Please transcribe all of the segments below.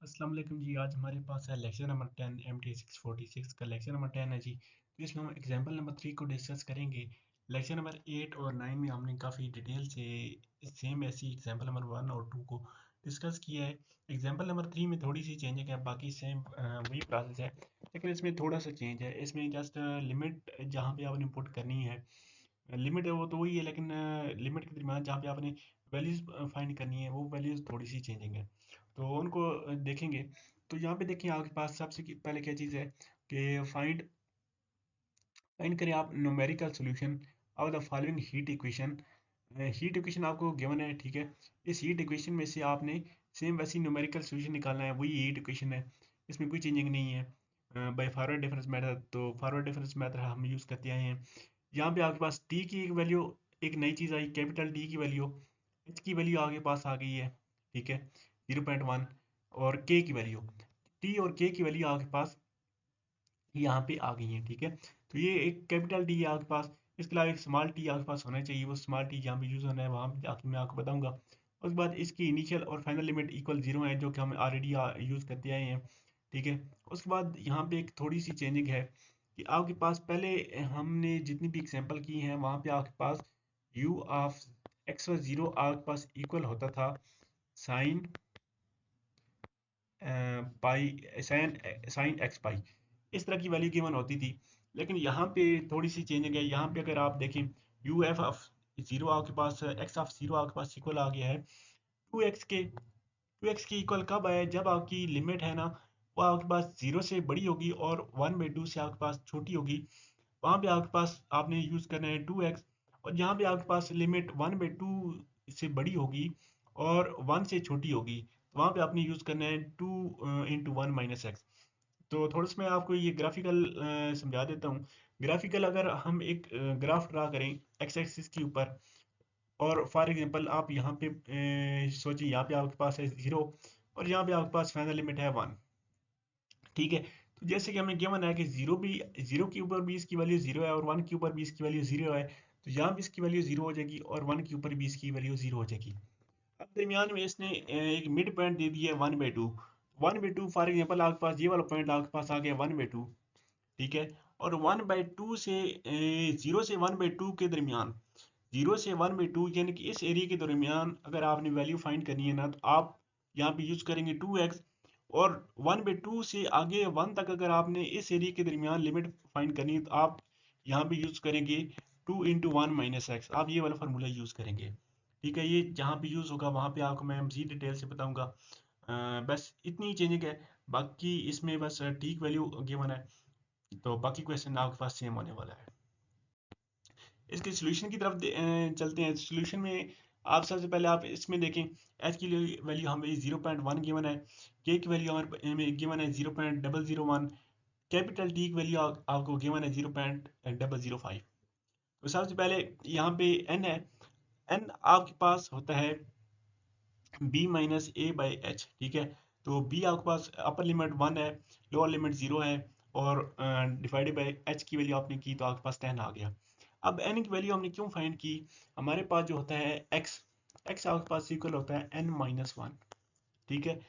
अस्सलाम वालेकुम जी। आज हमारे पास है लेक्चर नंबर 10 MT646 का लेक्चर नंबर 10 है जी। तो इसमें हम एग्जांपल नंबर 3 को डिस्कस करेंगे। लेक्चर नंबर 8 और 9 में हमने काफ़ी डिटेल से सेम ऐसी एग्जांपल नंबर 1 और 2 को डिस्कस किया है। एग्जांपल नंबर 3 में थोड़ी सी चेंज है, बाकी सेम वही प्रोसेस है, लेकिन इसमें थोड़ा सा चेंज है। इसमें जस्ट लिमिट जहाँ पे आपने पुट करनी है, लिमिट है वो तो वही है, लेकिन लिमिट के दरमियान जहाँ पे आपने वैल्यूज फाइंड करनी है वो वैल्यूज थोड़ी सी चेंजिंग है, तो उनको देखेंगे। तो यहाँ पे देखिए आपके पास सबसे पहले क्या चीज़ है कि फाइंड फाइंड करें आप numerical solution of the following heat equation. Heat equation आपको गिवन है, ठीक है। इस हीट इक्वेशन में से आपने सेम वैसी न्यूमेरिकल सॉल्यूशन निकालना है, वही हीट इक्वेशन है, इसमें कोई चेंजिंग नहीं है। बाय फॉरवर्ड डिफरेंस मेथड, तो फॉरवर्ड डिफरेंस मेथड हम यूज़ करते आए हैं। यहाँ पे आपके पास टी की एक वैल्यू, एक नई चीज़ आई, कैपिटल टी की वैल्यू, एच की वैल्यू आपके पास आ गई है, ठीक है, 0.1। और के की वैल्यू, टी और के की वैल्यू आपके पास यहाँ पे आ गई है, ठीक है। तो ये एक कैपिटल टी है आपके पास, इसके अलावा एक स्मॉल टी आपके पास होना चाहिए। वो स्मॉल टी जहाँ पे यूज़ होना है वहाँ पे जाके मैं आपको बताऊंगा। उसके बाद इसकी इनिशियल और फाइनल लिमिट इक्वल 0 है, जो कि हम ऑलरेडी यूज़ करते आए हैं, ठीक है। उसके बाद यहाँ पे एक थोड़ी सी चेंजिंग है कि आपके पास पहले हमने जितनी भी एग्जांपल की हैं वहाँ पे आपके पास u ऑफ x व 0 आपके पास इक्वल होता था sine pi, sine sine x pi, इस तरह की वैल्यू गिवन होती थी। लेकिन यहाँ पे थोड़ी सी चेंजिंग है। यहाँ पे अगर आप देखें यू एफ ऑफ 0 आपके पास, एक्स ऑफ 0 आपके पास इक्वल आ गया है 2x के। 2x के इक्वल कब आया, जब आपकी लिमिट है ना वो आपके पास 0 से बड़ी होगी और 1/2 से आपके पास छोटी होगी। वहाँ पे आपके पास आपने यूज़ करना है 2x। और जहाँ पे आपके पास लिमिट 1/2 से बड़ी होगी और 1 से छोटी होगी, तो वहाँ पे आपने यूज़ करना है 2 × 1 - x। तो थोड़ा सा मैं आपको ये ग्राफिकल समझा देता हूँ। ग्राफिकल अगर हम एक ग्राफ ड्रा करें एक्स एक्सिस के ऊपर, और फॉर एग्जांपल आप यहाँ पे सोचिए यहाँ पे आपके पास है 0 और यहाँ पे आपके पास फाइनल लिमिट है 1, ठीक है। तो जैसे कि हमें गिवन है कि 0 के ऊपर भी इसकी वैल्यू 0 है और 1 के ऊपर भी इसकी वैल्यू 0 है, तो यहाँ भी इसकी वैल्यू 0 हो जाएगी और 1 के ऊपर भी इसकी वैल्यू 0 हो जाएगी। अब दरमियान में इसने एक मिड पॉइंट दे दिया है 1/2। 1/2 फॉर एग्जांपल आपके पास ये वाला पॉइंट आपके पास आ गया 1/2, ठीक है। और 1/2 से 0 से 1/2 के दरमियान, 0 से 1/2 यानी कि इस एरिया के दरमियान अगर आपने वैल्यू फाइंड करनी है ना, तो आप यहाँ पे यूज करेंगे 2x। और 1/2 से आगे 1 तक अगर आपने इस एरिया के दरमियान लिमिट फाइंड करनी है, तो आप यहाँ पे यूज करेंगे 2 × 1 - x। आप ये वाला फार्मूला यूज करेंगे, ठीक है। ये जहाँ पे यूज होगा वहाँ पे आपको मैं मजीद डिटेल से बताऊंगा। बस इतनी चेंजिंग है, बाकी इसमें बस ठीक वैल्यू गिवन है, तो बाकी क्वेश्चन आपके पास सेम होने वाला है। इसके सॉल्यूशन की तरफ चलते हैं। सॉल्यूशन में आप सबसे पहले आप इसमें देखें, एच की वैल्यू हमें 0.1 गिवन है, के की वैल्यू हमें गिवन है 0.001, कैपिटल टी की वैल्यू आपको गिवन है 0.005। तो सबसे पहले यहाँ पे एन है, एन आपके पास होता है b - a/h, ठीक है। तो b आपके पास अपर लिमिट 1 है, लोअर लिमिट 0 है, और डिवाइडेड बाय h की वैल्यू आपने की तो आपके पास 10 आ गया। अब n की वैल्यू हमने क्यों फाइंड की, हमारे पास जो होता है x, x आपके पास इक्वल होता है n-1, ठीक है।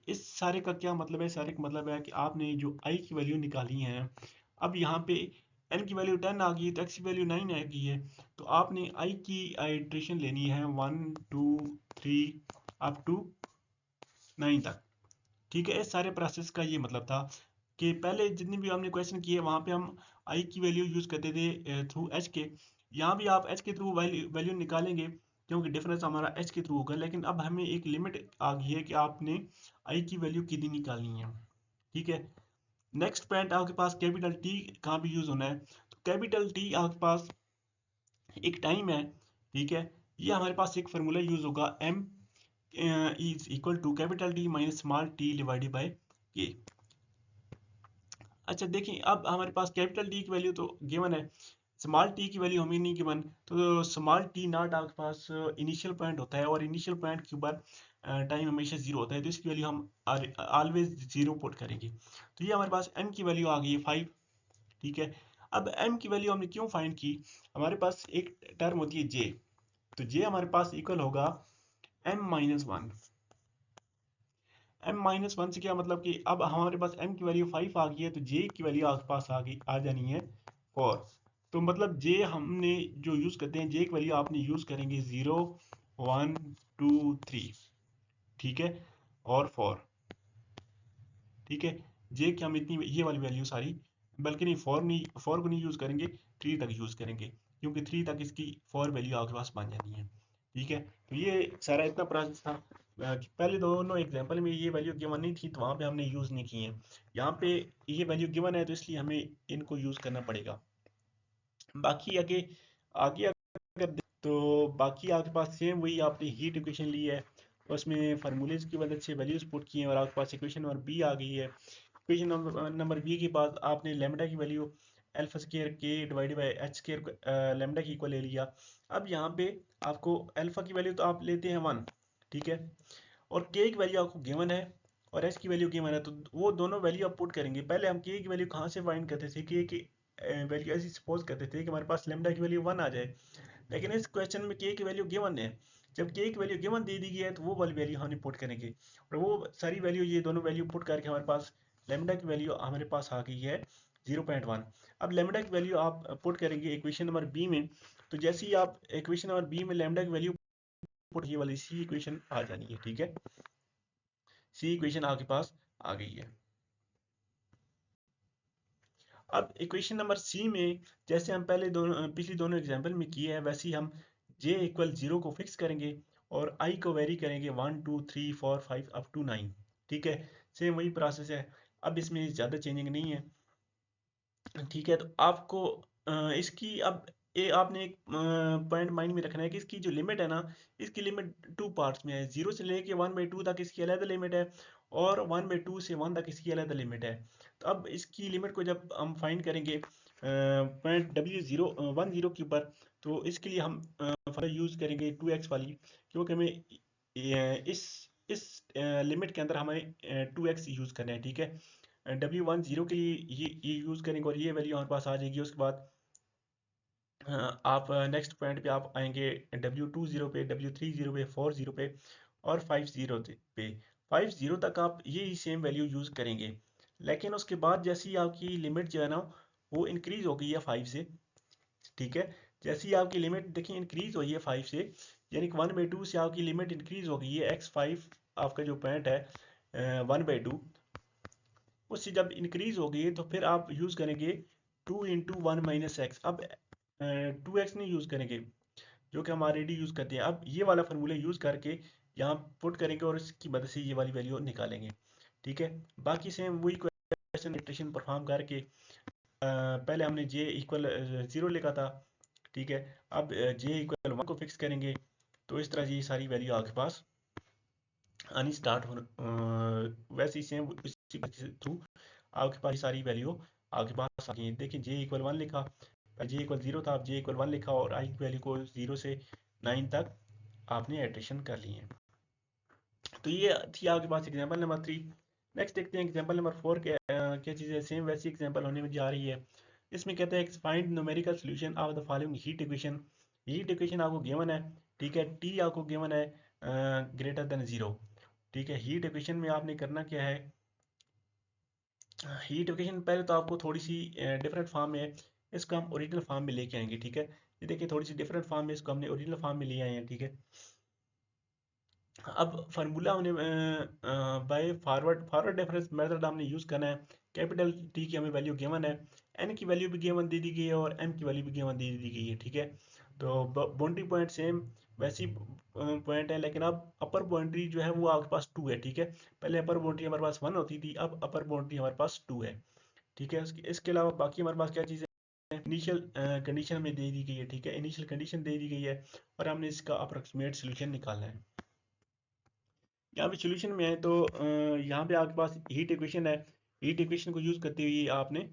इस सारे का क्या मतलब है, सारे का मतलब है कि आपने जो i की वैल्यू निकाली है, अब यहाँ पे n की वैल्यू 10 आ गई है तो x की वैल्यू 9 आ गई है। तो आपने i की आइट्रेशन लेनी है 1 2 3 अप टू 9 तक, ठीक है। इस सारे प्रोसेस का ये मतलब था कि पहले जितने भी हमने क्वेश्चन किए वहाँ पे हम i की वैल्यू यूज करते थे थ्रू h के। यहाँ भी आप h के थ्रू वैल्यू निकालेंगे क्योंकि डिफरेंस हमारा h के थ्रू होगा, लेकिन अब हमें एक लिमिट आ गई है कि आपने i की वैल्यू कितनी निकालनी है, ठीक है। नेक्स्ट पॉइंट आपके पास कैपिटल टी कहाँ भी यूज होना है, तो कैपिटल टी आपके पास एक टाइम है, ठीक है। ये हमारे पास एक फार्मूला यूज होगा m is equal to capital T minus small T divided by K. अच्छा देखिए, अब हमारे पास कैपिटल टी की वैल्यू तो गिवन है, स्मॉल टी की वैल्यू हमें नहीं गिवन। तो स्मॉल टी नॉट आपके पास इनिशियल पॉइंट होता है और इनिशियल पॉइंट के ऊपर टाइम हमेशा जीरो होता है, तो इसकी वैल्यू हम ऑलवेज जीरो पुट करेंगे। तो ये हमारे पास m की वैल्यू आ गई है 5, ठीक है। अब m की वैल्यू हमने क्यों फाइंड की, हमारे पास एक टर्म होती है j, तो j हमारे पास इक्वल होगा m - 1। m-1 से क्या मतलब कि अब हमारे पास m की वैल्यू 5 आ गई है, तो j की वैल्यू आपके पास आ जानी है 4। तो मतलब j हमने जो यूज करते हैं, j की वैल्यू आपने यूज करेंगे 0 1 2 3, ठीक है, और 4, ठीक है। j की हम इतनी ये वाली वैल्यू सारी, बल्कि नहीं 4 को नहीं यूज करेंगे, 3 तक यूज करेंगे, क्योंकि 3 तक इसकी 4 वैल्यू आपके पास बन जानी है, ठीक है। तो ये सारा इतना प्रोसेस था कि पहले दोनों एग्जांपल में ये वैल्यू गिवन नहीं थी, तो वहां पे हमने यूज नहीं की है। यहाँ पे ये वैल्यू गिवन है, तो इसलिए हमें इनको यूज करना पड़ेगा। बाकी आगे आगे अगर तो बाकी आपके पास सेम वही आपने हीट इक्वेशन ली है, उसमें फार्मूलेज की मदद से वैल्यूज पुट की हैं, और आपके पास इक्वेशन नंबर बी आ गई है। इक्वेशन नंबर बी के बाद आपने लेमडा की वैल्यू अल्फा स्क्वायर के divided by H square lambda की इक्वल ले लिया। अब यहाँ पे आपको अल्फा की वैल्यू तो आप लेते हैं 1, ठीक है, और के की वैल्यू आपको गिवन है और एच की वैल्यू गिवन है, तो वो दोनों वैल्यू आप पुट करेंगे। पहले हम के की वैल्यू कहाँ से फाइंड करते थे, के की वैल्यू ऐसी सपोज करते थे कि हमारे पास लेमडा की वैल्यू 1 आ जाए, लेकिन इस क्वेश्चन में के की वैल्यू गिवन है। जब के की वैल्यू गिवन दे दी गई है, तो वो वाली वैल्यू हम पुट करेंगे, और वो सारी वैल्यू, ये दोनों वैल्यू पुट करके हमारे पास लेमडा की वैल्यू हमारे पास आ गई है 0.1। अब लेमडा की वैल्यू आप पुट करेंगे इक्वेशन नंबर बी में, तो जैसे ही आप इक्वेशन नंबर बी में लेमडा की वैल्यू पुट, ये वाली सी इक्वेशन आ जानी है, ठीक है। सी इक्वेशन आपके पास आ गई है। अब इक्वेशन नंबर सी में जैसे हम पहले दोनों पिछली दोनों एग्जांपल में किए हैं, वैसे ही हम j इक्वल 0 को फिक्स करेंगे और i को वेरी करेंगे 1 2 3 4 5 अप टू 9, ठीक है। सेम वही प्रोसेस है, अब इसमें ज़्यादा चेंजिंग नहीं है, ठीक है। तो आपको इसकी अब ये आपने एक पॉइंट माइंड में रखना है कि इसकी जो लिमिट है ना, इसकी लिमिट टू पार्ट्स में है। 0 से लेके 1/2 तक इसकी अलग लिमिट है, और 1/2 से 1 तक इसकी अलग लिमिट है। तो अब इसकी लिमिट को जब हम फाइंड करेंगे पॉइंट W0 के ऊपर, तो इसके लिए हम यूज़ करेंगे 2x वाली, क्योंकि हमें इस लिमिट के अंदर हमें 2x यूज़ करना है, ठीक है। W10 के लिए ये यूज़ करेंगे, और ये वैल्यू हमारे पास आ जाएगी। उसके बाद आप नेक्स्ट पॉइंट पे आप आएंगे W20 पे, W30 पे, 40 पे, और 50 पे। 50 तक आप ये सेम वैल्यू यूज़ करेंगे, लेकिन उसके बाद जैसे ही आपकी लिमिट जो है ना, वो इंक्रीज हो गई है 5 से, ठीक है। जैसे ही आपकी लिमिट देखिए इंक्रीज हुई है 5 से, यानी कि 1/2 से आपकी लिमिट इंक्रीज हो गई है। x5 आपका जो पॉइंट है 1/2, उससे जब इंक्रीज हो गई है, तो फिर आप यूज़ करेंगे 2 × 1 - x। अब 2x नहीं यूज़ करेंगे, जो कि हम ऑलरेडी यूज़ करते हैं। अब ये वाला फार्मूला यूज़ करके यहाँ पुट करेंगे, और इसकी मदद से ये वाली वैल्यू निकालेंगे, ठीक है। बाकी सेम वही क्वेश्चन इटरेशन परफॉर्म करके पहले हमने j इक्वल 0 लिखा था, ठीक है। अब j इक्वल 1 को फिक्स करेंगे, तो इस तरह ये सारी वैल्यू आपके पास आनी स्टार्ट हो, वैसे ही सेम इसी के थ्रू आपके पास ये सारी वैल्यू आपके पास आ गई है। देखिए j इक्वल 1 लिखा, j इक्वल 0 था, अब j इक्वल 1 लिखा, और i की वैल्यू को 0 से 9 तक आपने एडिशन कर ली है। तो ये थी आपके पास एग्जांपल नंबर 3। नेक्स्ट देखते हैं एग्जांपल नंबर 4 क्या चीज़ है। सेम वैसी एग्जांपल होने में जा रही है। इसमें कहते हैं find numerical solution of the following heat equation. Heat equation आपको गिवन है, ठीक है। टी आपको गिवन है ग्रेटर देन 0, ठीक है। हीट इक्वेशन में आपने करना क्या है, हीट इक्वेशन पहले तो आपको थोड़ी सी डिफरेंट फॉर्म में है, इसको हम ओरिजिनल फॉर्म में लेके आएंगे, ठीक है। ये देखिए थोड़ी सी डिफरेंट फॉर्म में इसको हमने ओरिजिनल फॉर्म में ले आए हैं, ठीक है। अब फार्मूला हमने by forward forward difference method हमने यूज़ करना है। कैपिटल टी की हमें वैल्यू गिवन है, एन की वैल्यू भी गिवन दे दी गई है, और एम की वैल्यू भी गिवन दे दी गई है, ठीक है। तो बाउंड्री पॉइंट सेम वैसी पॉइंट है, लेकिन अब अपर बाउंड्री जो है वो आपके पास 2 है, ठीक है। पहले अपर बाउंड्री हमारे पास 1 होती थी, अब अपर बाउंड्री हमारे पास 2 है, ठीक है। इसके अलावा बाकी हमारे पास क्या चीज़ है, इनिशियल कंडीशन हमें दे दी गई है, ठीक है। इनिशियल कंडीशन दे दी गई है, और हमने इसका अप्रोक्सीमेट सोल्यूशन निकालना है। यहाँ पे सोल्यूशन में है, तो यहाँ पे आपके पास हीट इक्वेशन है। हीट इक्वेशन को यूज़ करते हुए आपने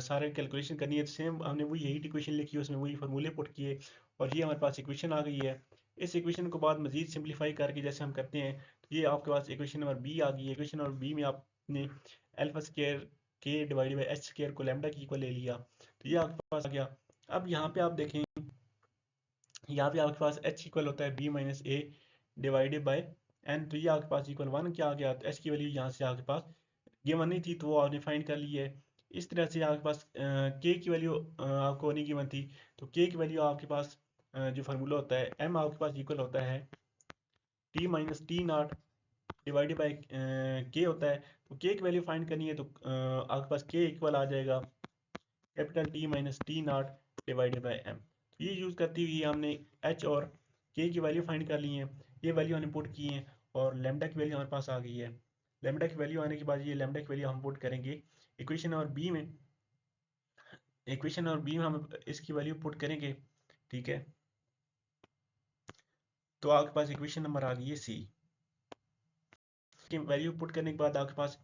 सारे कैलकुलेशन करनी है। तो सेम हमने वही हीट इक्वेशन लिखी है, उसमें वही फार्मूले पुट किए, और ये हमारे पास इक्वेशन आ गई है। इस इक्वेशन को बाद मजीद सिंप्लीफाई करके जैसे हम करते हैं, तो ये आपके पास इक्वेशन नंबर बी आ गई है। इक्वेशन नंबर बी में आपने अल्फा स्क्वायर के डिवाइडेड बाई एच स्क्वायर को लैम्डा की इक्वल ले लिया, तो ये आपके पास आ गया। अब यहाँ पे आप देखें, यहाँ पे आपके पास एच इक्वल होता है B minus A divided by N, तो ये आपके पास इक्वल 1 क्या आ गया, तो एच की वैल्यू यहाँ से आपके पास गिवन नहीं थी तो वो आपने फाइंड कर ली है। इस तरह से आपके पास के की वैल्यू आपको नहीं गिवन थी, तो के की वैल्यू आपके पास जो फार्मूला होता है एम आपके पास इक्वल होता है T minus T naught divided by के होता है। तो के की वैल्यू फाइंड करनी है तो आपके पास के इक्वल आ जाएगा capital T minus T naught divided by M. तो ये यूज़ करते हुए हमने एच और के की वैल्यू फाइंड कर ली है, ये वैल्यू हमने पुट की है और लेमडा की वैल्यू हमारे पास आ गई है। लेमडा की वैल्यू आने के बाद ये लेमडा की वैल्यू हम पुट करेंगे इक्वेशन और बी में, इक्वेशन और बी में हम इसकी वैल्यू पुट करेंगे, ठीक है। तो आपके पास इक्वेशन नंबर आ गई है सी की वैल्यू पुट करने के बाद आपके पास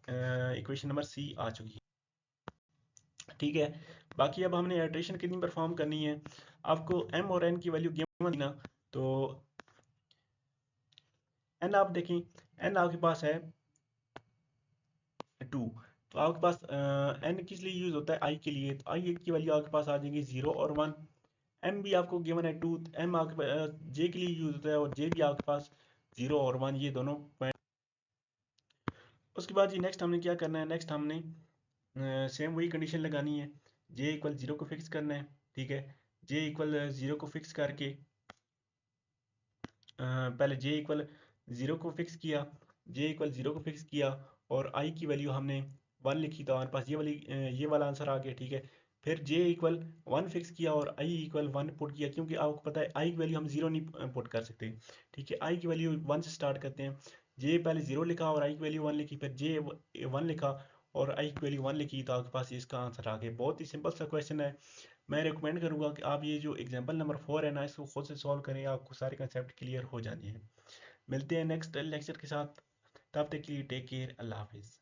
इक्वेशन नंबर सी आ चुकी है, ठीक है। बाकी अब हमने इटरेशन कितनी परफॉर्म करनी है, आपको एम और एन की वैल्यू गिवन ना, तो एन आप देखें, एन आपके पास है 2, तो आपके पास एन किस लिए यूज होता है, आई के लिए, तो आई की वैल्यू आपके पास आ जाएगी 0 और 1। एम भी आपको गिवन है 2, एम आपके जे के लिए यूज होता है और जे भी आपके पास 0 और 1 ये दोनों पॉइंट। उसके बाद जी नेक्स्ट हमने क्या करना है, नेक्स्ट हमने सेम वही कंडीशन लगानी है, जे इक्वल 0 को फिक्स करना है, ठीक है। जे इक्वल 0 को फिक्स करके पहले जे इक्वल 0 को फिक्स किया, जे इक्वल 0 को फिक्स किया और आई की वैल्यू हमने 1 लिखी, तो हमारे पास ये वाला आंसर आ गया, ठीक है। फिर जे इक्वल 1 फिक्स किया और आई इक्वल 1 पुट किया, क्योंकि आपको पता है आई की वैल्यू हम 0 नहीं पुट कर सकते, ठीक है। आई की वैल्यू 1 से स्टार्ट करते हैं, जे पहले 0 लिखा और आई की वैल्यू 1 लिखी, फिर जे 1 लिखा और आई की वैल्यू 1 लिखी, तो आपके पास इसका आंसर आ गया। बहुत ही सिंपल सा क्वेश्चन है। मैं रिकमेंड करूंगा कि आप ये जो एग्जांपल नंबर 4 है ना, इसको खुद से सॉल्व करें, आपको सारे कंसेप्ट क्लियर हो जाने हैं। मिलते हैं नेक्स्ट लेक्चर के साथ, तब तक के लिए टेक केयर, अल्लाह हाफिज़।